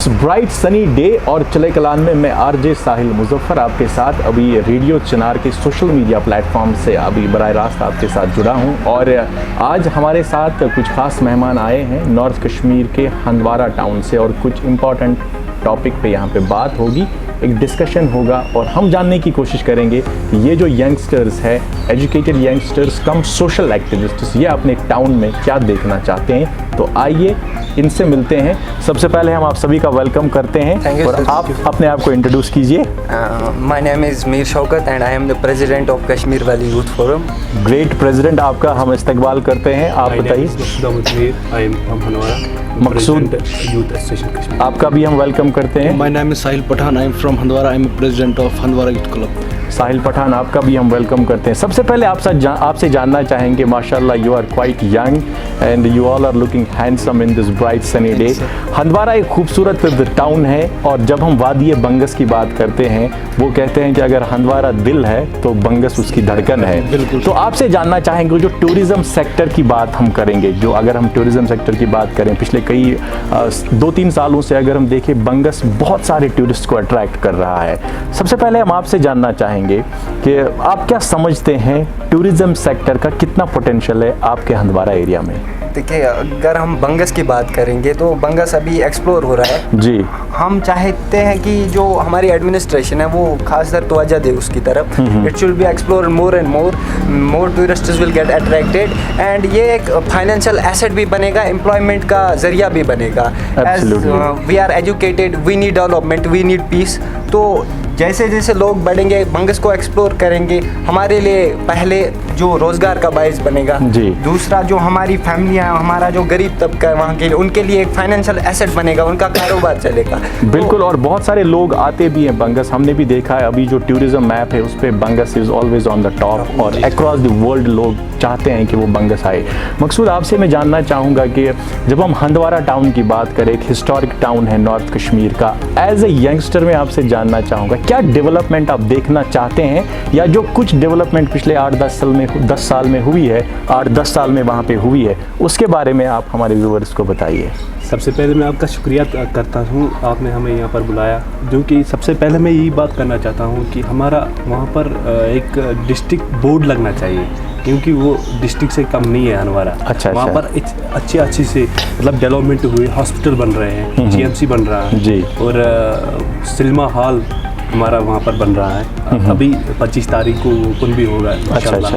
Bright sunny day और चले कलान में मैं आरजे साहिल मुजफ्फर आपके साथ अभी रेडियो चिनार के सोशल मीडिया प्लेटफॉर्म से अभी बराह रास्त आपके साथ जुड़ा हूं। और आज हमारे साथ कुछ खास मेहमान आए हैं नॉर्थ कश्मीर के हंदवारा टाउन से और कुछ इम्पॉर्टेंट टॉपिक पे यहाँ पे बात होगी, एक डिस्कशन होगा और हम जानने की कोशिश करेंगे कि ये जो यंगस्टर्स है, एजुकेटेड यंगस्टर्स कम सोशल एक्टिविस्ट्स, ये अपने टाउन में क्या देखना चाहते हैं। तो आइए इनसे मिलते हैं। सबसे पहले हम आप सभी का वेलकम करते हैं और आप अपने आप को इंट्रोड्यूस कीजिए। My name is Mir Shaukat and I am the president of Kashmir valley youth forum. Great president, आपका हम इस्तकबाल करते हैं। आप बताइए। मकसूद यूथ एसोसिएशन कश्मीर, आपका भी हम वेलकम करते हैं। My name is Sahil Pathan, I am from Handwara, I am president of Handwara youth club. Sahil Pathan, आपका भी हम वेलकम करते हैं। सबसे पहले आपसे जानना चाहेंगे, माशाल्लाह you are quite young and you all are looking handsome in this bright sunny day. Handwara एक खूबसूरत टाउन है और जब हम वादी बंगस की बात करते हैं, वो कहते हैं कि अगर हंदवारा दिल है तो बंगस उसकी धड़कन है। तो आपसे जानना चाहेंगे, जो टूरिज्म सेक्टर की बात हम करेंगे, जो अगर हम टूरिज्म सेक्टर की बात करें, पिछले कई 2-3 सालों से अगर हम देखें, बंगस बहुत सारे टूरिस्ट को अट्रैक्ट कर रहा है। सबसे पहले हम आपसे जानना चाहेंगे कि आप क्या समझते हैं टूरिज्म सेक्टर का कितना पोटेंशियल है आपके हंदवारा एरिया में? देखिए, अगर हम बंगस की बात करेंगे तो बंगस अभी एक्सप्लोर हो रहा है जी। हम चाहते हैं कि जो हमारी एडमिनिस्ट्रेशन है वो खासकर तवज्जो दे उसकी तरफ। It should be explore more and more tourists will get attracted and ये एक फाइनेंशियल एसेट भी बनेगा, एम्प्लॉयमेंट का जरिया भी बनेगा। As we are educated, we need development, we need peace. तो जैसे जैसे लोग बढ़ेंगे, बंगस को एक्सप्लोर करेंगे, हमारे लिए पहले जो रोज़गार का बायस बनेगा, दूसरा जो हमारी फैमिली है, हमारा जो गरीब तबका है वहाँ के लिए, उनके लिए एक फाइनेंशियल एसेट बनेगा, उनका कारोबार चलेगा। बिल्कुल। और बहुत सारे लोग आते भी हैं बंगस, हमने भी देखा है अभी जो टूरिज्म मैप है उस पर Bangus is always on the top और अक्रॉस द वर्ल्ड लोग चाहते हैं कि वो बंगस आए। मकसूद, आपसे मैं जानना चाहूँगा कि जब हम हंदवारा टाउन की बात करें, एक हिस्टोरिक टाउन है नॉर्थ कश्मीर का, एज ए यंगस्टर मैं आपसे जानना चाहूँगा क्या डेवलपमेंट आप देखना चाहते हैं, या जो कुछ डेवलपमेंट पिछले 10 साल में हुई है, 8-10 साल में वहाँ पे हुई है, उसके बारे में आप हमारे व्यूअर्स को बताइए। सबसे पहले मैं आपका शुक्रिया करता हूँ, आपने हमें यहाँ पर बुलाया, क्योंकि सबसे पहले मैं यही बात करना चाहता हूँ कि हमारा वहाँ पर एक डिस्ट्रिक्ट बोर्ड लगना चाहिए, क्योंकि वो डिस्ट्रिक्ट से कम नहीं है हंदवारा। अच्छा, वहाँ पर अच्छी से मतलब डेवलपमेंट हुई, हॉस्पिटल बन रहे हैं, GMC बन रहा है जी, और सिनेमा हॉल हमारा वहाँ पर बन रहा है। अभी 25 तारीख को ओपन भी होगा इंशाल्लाह।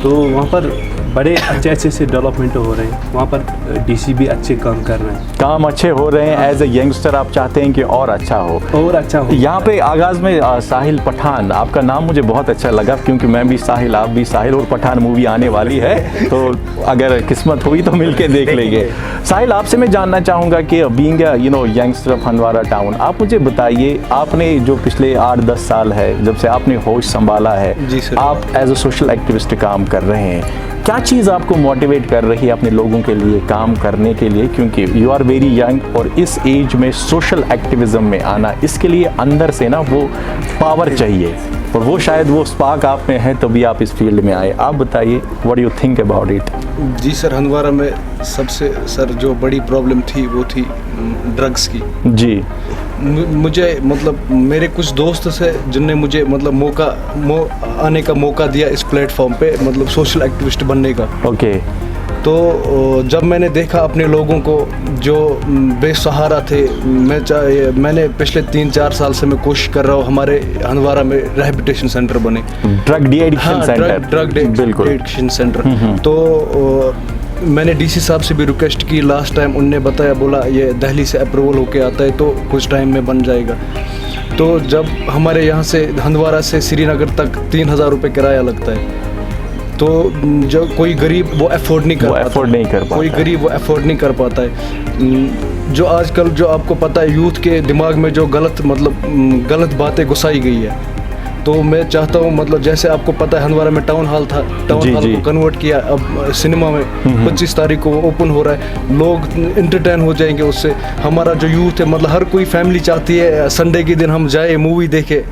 तो वहाँ पर बड़े अच्छे से डेवलपमेंट हो रहे हैं, वहाँ पर DC भी अच्छे काम कर रहे हैं, काम अच्छे हो रहे हैं। एज ए यंगस्टर आप चाहते हैं कि और अच्छा हो। यहाँ पे आगाज़ में साहिल पठान, आपका नाम मुझे बहुत अच्छा लगा, क्योंकि मैं भी साहिल, आप भी साहिल, और पठान मूवी आने वाली है, तो अगर किस्मत हुई तो मिलके देख लेंगे। साहिल, आपसे मैं जानना चाहूँगा कि being youngster of Handwara town, आप मुझे बताइए, आपने जो पिछले 8-10 साल है जब से आपने होश संभाला है, आप एज ए सोशल एक्टिविस्ट काम कर रहे हैं, क्या चीज़ आपको मोटिवेट कर रही है अपने लोगों के लिए काम करने के लिए? क्योंकि यू आर वेरी यंग और इस एज में सोशल एक्टिविज्म में आना, इसके लिए अंदर से ना वो पावर चाहिए, और वो शायद वो स्पार्क आप में है तभी आप इस फील्ड में आए। आप बताइए, what do you think about it? जी सर, हंदवारा में सबसे जो बड़ी प्रॉब्लम थी वो थी ड्रग्स की जी। मुझे मतलब मेरे कुछ दोस्त से जिनने मुझे मतलब आने का मौका दिया इस प्लेटफॉर्म पे, मतलब सोशल एक्टिविस्ट बनने का। ओके। तो जब मैंने देखा अपने लोगों को जो बेसहारा थे, मैंने पिछले 3-4 साल से मैं कोशिश कर रहा हूँ हमारे हंदवारा में रिहैबिलिटेशन सेंटर बने, drug addiction centre, drug addiction centre. तो मैंने DC साहब से भी रिक्वेस्ट की लास्ट टाइम, उनने बताया, बोला ये दिल्ली से अप्रूवल होके आता है तो कुछ टाइम में बन जाएगा। तो जब हमारे यहाँ से हंदवारा से श्रीनगर तक 3000 रुपये किराया लगता है, तो जो कोई गरीब वो अफोर्ड नहीं कर पाता, कोई गरीब वो अफोर्ड नहीं कर पाता है। जो आजकल जो आपको पता है यूथ के दिमाग में जो गलत बातें घुसाई गई है, तो मैं चाहता हूँ मतलब जैसे आपको पता है हंदवारा में टाउन हॉल था, टाउन हॉल को कन्वर्ट किया, अब सिनेमा में 25 तारीख को ओपन हो रहा है, लोग इंटरटेन हो जाएंगे उससे। हमारा जो यूथ है, मतलब हर कोई फैमिली चाहती है संडे के दिन हम जाए मूवी देखे,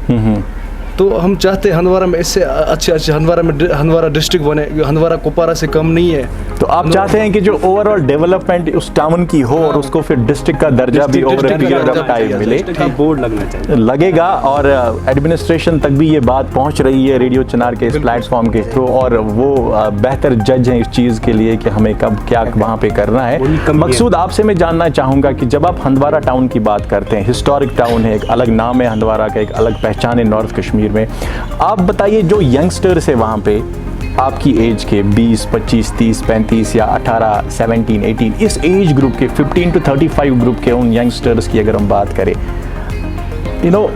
तो हम चाहते हैं हंदवारा में इससे अच्छे हंदवारा डिस्ट्रिक्ट बने। हंदवारा कुपवारा से कम नहीं है। तो आप चाहते हैं कि जो ओवरऑल डेवलपमेंट उस टाउन की हो और उसको फिर डिस्ट्रिक्ट का दर्जा भी over a period of time मिले, बोर्ड लगना चाहिए, लगेगा। और एडमिनिस्ट्रेशन तक भी ये बात पहुंच रही है रेडियो चिनार के इस प्लेटफॉर्म के थ्रू, और वो बेहतर जज हैं इस चीज़ के लिए कि हमें कब क्या वहाँ पे करना है। मकसूद, आपसे मैं जानना चाहूँगा कि जब आप हंदवारा टाउन की बात करते हैं, हिस्टोरिक टाउन है, एक अलग नाम है हंदवारा का, एक अलग पहचान है नॉर्थ कश्मीर में, आप बताइए जो यंगस्टर्स है वहाँ पे आपकी एज के 20, 25, 30, 35 या 18, 17, 18 इस एज ग्रुप के 15 to 35 ग्रुप के उन यंगस्टर्स की अगर हम बात करें,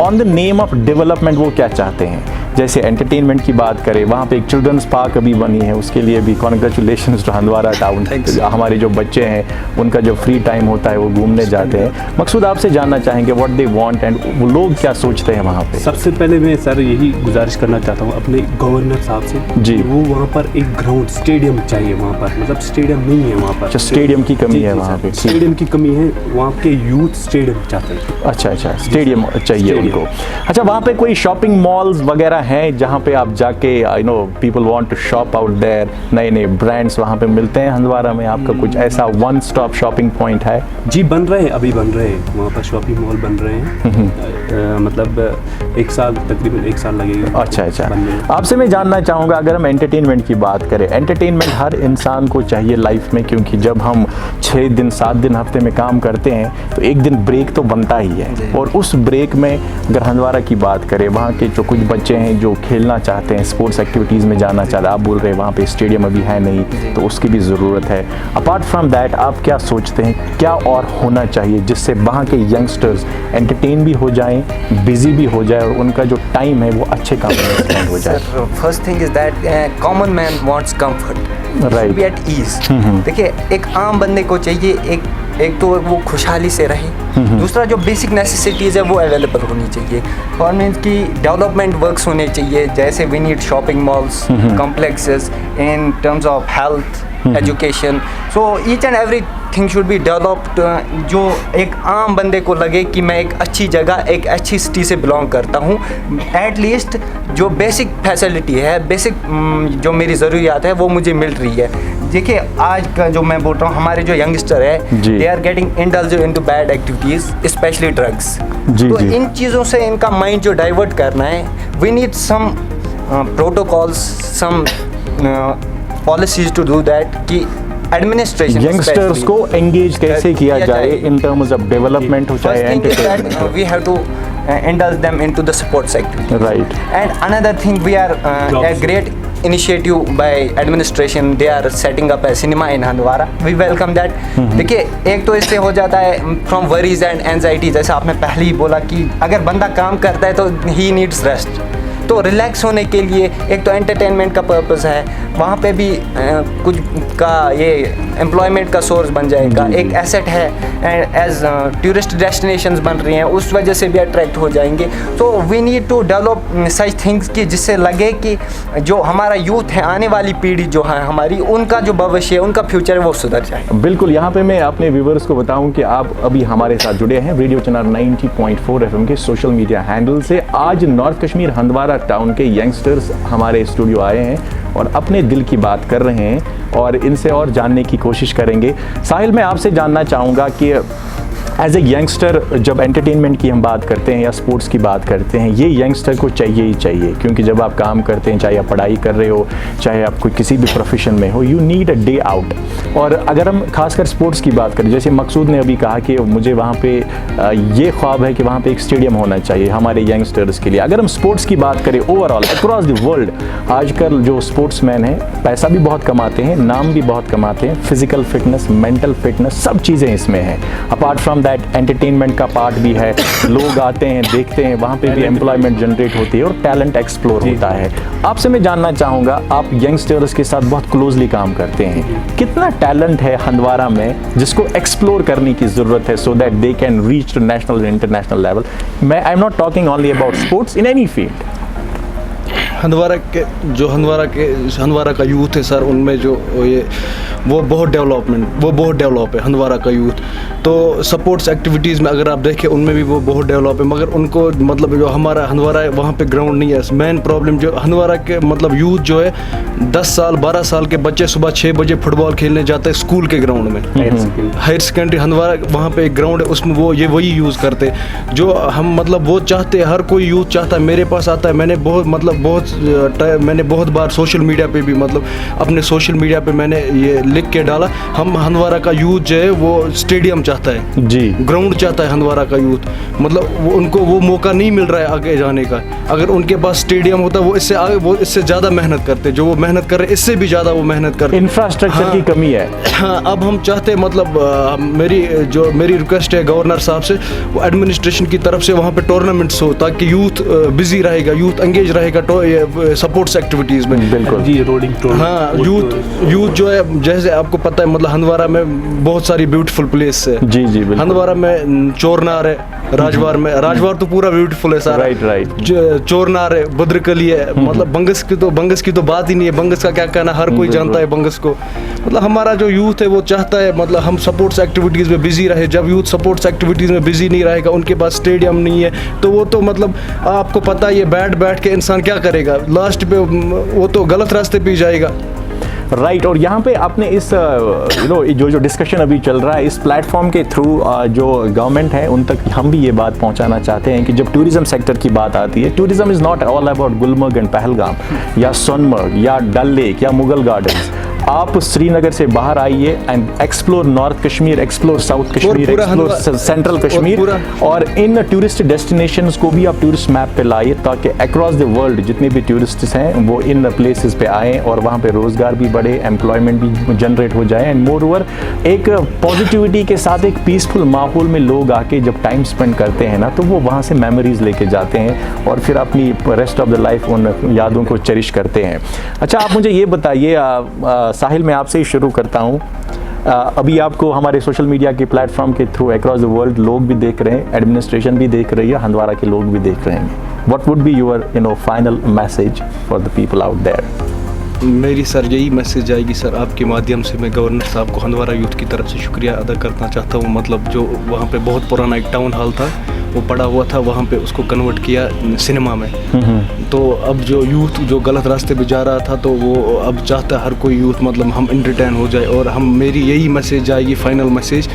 on the name of development वो क्या चाहते हैं? जैसे एंटरटेनमेंट की बात करें, वहाँ पे एक चिल्ड्रंस पार्क अभी बनी है, उसके लिए भी कॉन्ग्रेचुलेशंस टू हंदवारा टाउन। हमारे जो बच्चे हैं उनका जो फ्री टाइम होता है वो घूमने जाते हैं। मकसूद, आपसे जानना चाहेंगे व्हाट दे वांट एंड वो लोग क्या सोचते हैं वहाँ पे? सबसे पहले मैं सर यही गुजारिश करना चाहता हूँ अपने गवर्नर साहब से जी, वो वहाँ पर एक ग्राउंड स्टेडियम चाहिए वहाँ पर, मतलब स्टेडियम नहीं है वहाँ पर, स्टेडियम की कमी है वहाँ पे। स्टेडियम की कमी है, वहाँ के यूथ स्टेडियम चाहते हैं। अच्छा, स्टेडियम चाहिए उनको। अच्छा, वहाँ पे कोई शॉपिंग मॉल्स वगैरह हैं जहाँ पे आप जाके people want to shop out there, नए नए ब्रांड्स वहाँ पे मिलते हैं हंदवारा में? आपका कुछ ऐसा वन स्टॉप शॉपिंग पॉइंट है? जी, बन रहे हैं, अभी बन रहे हैं वहाँ पर शॉपिंग मॉल बन रहे हैं। मतलब तकरीबन एक साल लगेगा। अच्छा। आपसे मैं जानना चाहूँगा, अगर हम एंटरटेनमेंट की बात करें, एंटरटेनमेंट हर इंसान को चाहिए लाइफ में, क्योंकि जब हम 6 दिन 7 दिन हफ्ते में काम करते हैं तो एक दिन ब्रेक तो बनता ही है। और उस ब्रेक में अगर हंदवारा की बात करें, वहाँ के जो कुछ बच्चे हैं जो खेलना चाहते हैं, स्पोर्ट्स एक्टिविटीज़ में जाना चाहते हैं, आप बोल रहे हैं वहाँ पे स्टेडियम अभी है नहीं, तो उसकी भी ज़रूरत है। अपार्ट फ्रॉम दैट, आप क्या सोचते हैं क्या और होना चाहिए जिससे वहाँ के यंगस्टर्स एंटरटेन भी हो जाएं, बिजी भी हो जाए और उनका जो टाइम है वो अच्छे काम में स्पेंड हो जाए? First thing is that common man wants comfort, right, be at ease. देखिए, एक आम बंदे को चाहिए एक तो वो खुशहाली से रहे, दूसरा जो बेसिक नेसेसिटीज़ है वो अवेलेबल होनी चाहिए। और मीन्स की डेवलपमेंट वर्क्स होने चाहिए, जैसे we need shopping malls, complexes in terms of health, education. So each and every thing should be developed, जो एक आम बंदे को लगे कि मैं एक अच्छी जगह, एक अच्छी सिटी से बिलोंग करता हूँ। एटलीस्ट जो बेसिक फैसिलिटी है, बेसिक जो मेरी ज़रूरियात है वो मुझे मिल रही है। देखिए, आज का जो मैं बोल रहा हूँ, हमारे जो यंगस्टर है they are getting indulge into bad activities, specially drugs. तो इन चीज़ों से इनका माइंड जो डाइवर्ट करना है, we need some protocols, some policies to do that, कि एडमिनिस्ट्रेशन यंगस्टर्स को एंगेज कैसे किया जाए इन टर्म्स ऑफ डेवलपमेंट हो चाहे entertainment. We have to indulge them into the sports activity. Right. And another thing, we are a great initiative by administration. They are setting up a cinema in Hindwara. We welcome that. देखिए, एक तो इससे हो जाता है from worries and anxiety, जैसा आपने पहले ही बोला कि अगर बंदा काम करता है तो he needs rest. तो रिलैक्स होने के लिए एक तो एंटरटेनमेंट का पर्पस है, वहाँ पे भी कुछ का ये एम्प्लॉयमेंट का सोर्स बन जाएगा, एक एसेट है, एंड एज टूरिस्ट डेस्टिनेशंस बन रही हैं उस वजह से भी अट्रैक्ट हो जाएंगे। तो we need to develop such things कि जिससे लगे कि जो हमारा यूथ है, आने वाली पीढ़ी जो है हमारी, उनका जो भविष्य है, उनका फ्यूचर है वो सुधर जाए। बिल्कुल। यहाँ पे मैं अपने व्यूवर्स को बताऊँ कि आप अभी हमारे साथ जुड़े हैं रेडियो चिनार 90.4 FM के सोशल मीडिया हैंडल से। आज नॉर्थ कश्मीर हंदवारा टाउन के यंगस्टर्स हमारे स्टूडियो आए हैं और अपने दिल की बात कर रहे हैं और इनसे और जानने की कोशिश करेंगे। साहिल, मैं आपसे जानना चाहूँगा कि एज ए यंगस्टर जब एंटरटेनमेंट की हम बात करते हैं या स्पोर्ट्स की बात करते हैं, ये यंगस्टर को चाहिए ही चाहिए, क्योंकि जब आप काम करते हैं, चाहे आप पढ़ाई कर रहे हो, चाहे आप कोई किसी भी प्रोफेशन में हो, you need a day out. और अगर हम खासकर स्पोर्ट्स की बात करें, जैसे मकसूद ने अभी कहा कि मुझे वहाँ पे ये ख्वाब है कि वहाँ पे एक स्टेडियम होना चाहिए हमारे यंगस्टर्स के लिए। अगर हम स्पोर्ट्स की बात करें ओवरऑल अक्रॉस द वर्ल्ड, आजकल जो स्पोर्ट्समैन हैं पैसा भी बहुत कमाते हैं, नाम भी बहुत कमाते हैं, फिजिकल फिटनेस, मेंटल फिटनेस, सब चीज़ें इसमें हैं। अपार्ट फ्रॉम दैट एंटरटेनमेंट का पार्ट भी है, लोग आते हैं, देखते हैं, वहाँ पे भी एम्प्लॉयमेंट जनरेट होती है और टैलेंट एक्सप्लोर होता है। आपसे मैं जानना चाहूँगा, आप यंगस्टर्स के साथ बहुत क्लोजली काम करते हैं, कितना टैलेंट है हंदवारा में जिसको एक्सप्लोर करने की ज़रूरत है so that they can reach to national international level? मैं I am not talking only about sports, in any field. Handwara का यूथ है सर, उनमें जो ये वो बहुत डेवलप है हंदवारा का यूथ। तो सपोर्ट्स एक्टिविटीज़ में अगर आप देखें उनमें भी वो बहुत डेवलप है, मगर उनको मतलब जो हमारा हंदवारा है वहाँ पे ग्राउंड नहीं है। मेन प्रॉब्लम जो हंदवारा के मतलब यूथ जो है 10 साल 12 साल के बच्चे सुबह 6 बजे फुटबॉल खेलने जाते हैं स्कूल के ग्राउंड में। हायर सेकेंडरी हंदवारा वहाँ पे एक ग्राउंड है, उसमें वो ये वही यूज़ करते जो हम मतलब वो चाहते हैं, हर कोई यूथ चाहता है। मेरे पास आता है, मैंने बहुत बार सोशल मीडिया पे भी मतलब अपने सोशल मीडिया पे मैंने ये लिख के डाला, हम हंदवारा का यूथ जो है वो स्टेडियम चाहता है जी, ग्राउंड चाहता है हंदवारा का यूथ। मतलब उनको वो मौका नहीं मिल रहा है आगे जाने का। अगर उनके पास स्टेडियम होता वो इससे ज़्यादा मेहनत करते, जो वो मेहनत कर रहे इससे भी ज़्यादा वो मेहनत करते। इंफ्रास्ट्रक्चर की कमी है। हाँ, अब हम चाहते हैं मतलब मेरी रिक्वेस्ट है गवर्नर साहब से, वो एडमिनिस्ट्रेशन की तरफ से वहाँ पे टूर्नामेंट्स हो ताकि यूथ बिजी रहेगा, यूथ एंगेज रहेगा सपोर्ट्स एक्टिविटीज़ में। बिल्कुल जी, रोडिंग हाँ, यूथ जो है, जैसे आपको पता है मतलब हंदवारा में बहुत सारी ब्यूटीफुल प्लेस है। जी जी बिल्कुल। हंदवारा में चोरनार है, राजवार तो पूरा ब्यूटीफुल है सारा। राइट। चोरनार है, भद्रकली है, मतलब बंगस की तो बात ही नहीं है। बंगस का क्या कहना, हर कोई जानता है बंगस को। मतलब हमारा जो यूथ है वो चाहता है मतलब हम सपोर्ट्स एक्टिविटीज़ में बिजी रहे। जब यूथ सपोर्ट्स एक्टिविटीज़ में बिजी नहीं रहेगा, उनके पास स्टेडियम नहीं है, तो वो तो मतलब आपको पता है ये बैठ के इंसान क्या करेगा, लास्ट पे वो तो गलत रास्ते पे जाएगा। राइट। और यहाँ पे आपने इस जो डिस्कशन अभी चल रहा है, इस प्लेटफॉर्म के थ्रू जो गवर्नमेंट है उन तक हम भी ये बात पहुँचाना चाहते हैं कि जब टूरिज्म सेक्टर की बात आती है, tourism is not all about Gulmarg and Pahalgam या सोनमर्ग या डल लेक या मुगल गार्डन्स। आप श्रीनगर से बाहर आइए and explore north Kashmir, explore south Kashmir, explore central Kashmir, और इन टूरिस्ट डेस्टिनेशंस को भी आप टूरिस्ट मैप पे लाइए ताकि अक्रॉस द वर्ल्ड जितने भी टूरिस्ट्स हैं वो इन प्लेसेस पे आएँ और वहाँ पे रोज़गार भी बढ़े, एम्प्लॉयमेंट भी जनरेट हो जाए, एंड मोर ओवर एक पॉजिटिविटी के साथ एक पीसफुल माहौल में लोग आके जब टाइम स्पेंड करते हैं ना, तो वो वहाँ से मेमोरीज लेके जाते हैं और फिर अपनी रेस्ट ऑफ द लाइफ उन यादों को चेरिश करते हैं। अच्छा, आप मुझे ये बताइए साहिल, मैं आपसे ही शुरू करता हूँ। अभी आपको हमारे सोशल मीडिया के प्लेटफॉर्म के थ्रू अक्रॉस द वर्ल्ड लोग भी देख रहे हैं, एडमिनिस्ट्रेशन भी देख रही है, हंदवारा के लोग भी देख रहे हैं। What would be your final message for the people out there? मेरी सर यही मैसेज आएगी सर, आपके माध्यम से मैं गवर्नर साहब को हंदवारा यूथ की तरफ से शुक्रिया अदा करना चाहता हूँ। मतलब जो वहाँ पे बहुत पुराना एक टाउन हॉल था वो पड़ा हुआ था, वहाँ पे उसको कन्वर्ट किया सिनेमा में। तो अब जो यूथ जो गलत रास्ते पे जा रहा था, तो वो अब चाहता है हर कोई यूथ मतलब हम एंटरटेन हो जाए। और हम मेरी यही मैसेज आएगी, फाइनल मैसेज,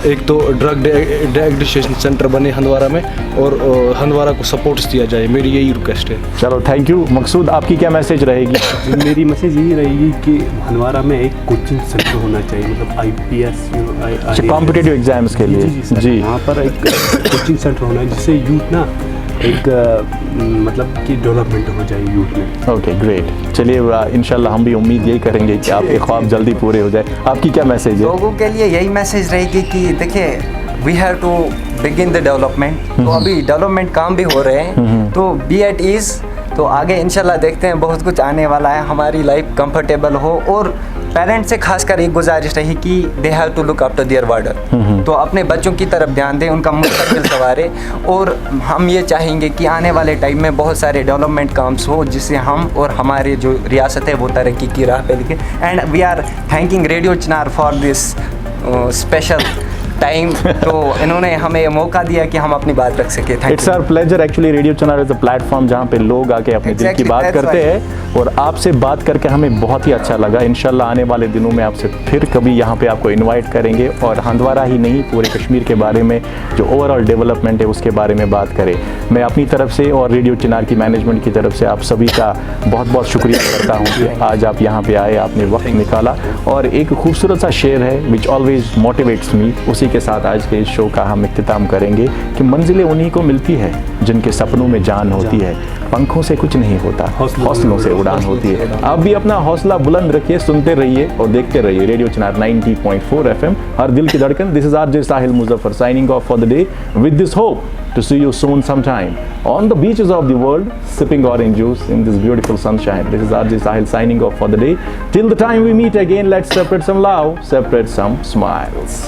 एक तो ड्रग एडिक्शन सेंटर बने हंदवारा में और हंदवारा को सपोर्ट्स दिया जाए, मेरी यही रिक्वेस्ट है। चलो, थैंक यू। मकसूद, आपकी क्या मैसेज रहेगी? मेरी मैसेज यही रहेगी कि हंदवारा में एक कोचिंग सेंटर होना चाहिए, मतलब IPS कॉम्पिटिटिव एग्जाम्स के लिए। जी, वहाँ पर एक कोचिंग सेंटर होना है जिससे यूथ ना एक मतलब कि डेवलपमेंट हो जाए यूथ में। Okay, great. चलिए, इंशाल्लाह हम भी उम्मीद यही करेंगे कि आपके ख्वाब जल्दी पूरे हो जाए। आपकी क्या मैसेज है? लोगों के लिए यही मैसेज रहेगी कि देखिए, we have to begin the development. तो अभी डेवलपमेंट काम भी हो रहे हैं, तो बी एट ईज। तो आगे इंशाल्लाह देखते हैं, बहुत कुछ आने वाला है, हमारी लाइफ कंफर्टेबल हो। और पेरेंट्स से खासकर एक गुजारिश रही कि they have to look after their warder, तो अपने बच्चों की तरफ ध्यान दें, उनका मुस्तकबिल संवारें। और हम ये चाहेंगे कि आने वाले टाइम में बहुत सारे डेवलपमेंट काम्स हो जिससे हम और हमारी जो रियासत है वो तरक्की की राह पे लिखे। And we are thanking radio Chinar for this special time. तो इन्होंने हमें मौका दिया कि हम अपनी बात रख सके। It's our pleasure. Actually radio Chinar is a platform जहाँ पे लोग आके अपने दिल की बात करते हैं, और आपसे बात करके हमें बहुत ही अच्छा लगा। इंशाल्लाह आने वाले दिनों में आपसे फिर कभी यहाँ पे आपको इनवाइट करेंगे और हंदवारा ही नहीं, पूरे कश्मीर के बारे में जो ओवरऑल डेवलपमेंट है उसके बारे में बात करें। मैं अपनी तरफ से और रेडियो चिनार की मैनेजमेंट की तरफ से आप सभी का बहुत बहुत शुक्रिया करता हूँ कि आज आप यहाँ पे आए, आपने वक्त निकाला। और एक खूबसूरत सा शेर है विच ऑलवेज मोटिवेट्स मी, उसी के साथ आज के इस शो का हम इख्तिताम करेंगे कि मंजिलें उन्हीं को मिलती है जिनके सपनों में जान होती है, पंखों से कुछ नहीं होता, हौसलों से उड़ान होती है। आप भी अपना हौसला बुलंद रखिए, सुनते रहिए और देखते रहिए रेडियो चिनार 90.4 FM, हर दिल की धड़कन। This is RJ Sahil Muzaffar signing off for the day with this hope to see you soon sometime on the beaches of the world sipping orange juice in this beautiful sunshine. This is RJ Sahil signing off for the day. Till the time we meet again, let's separate some love, separate some smiles.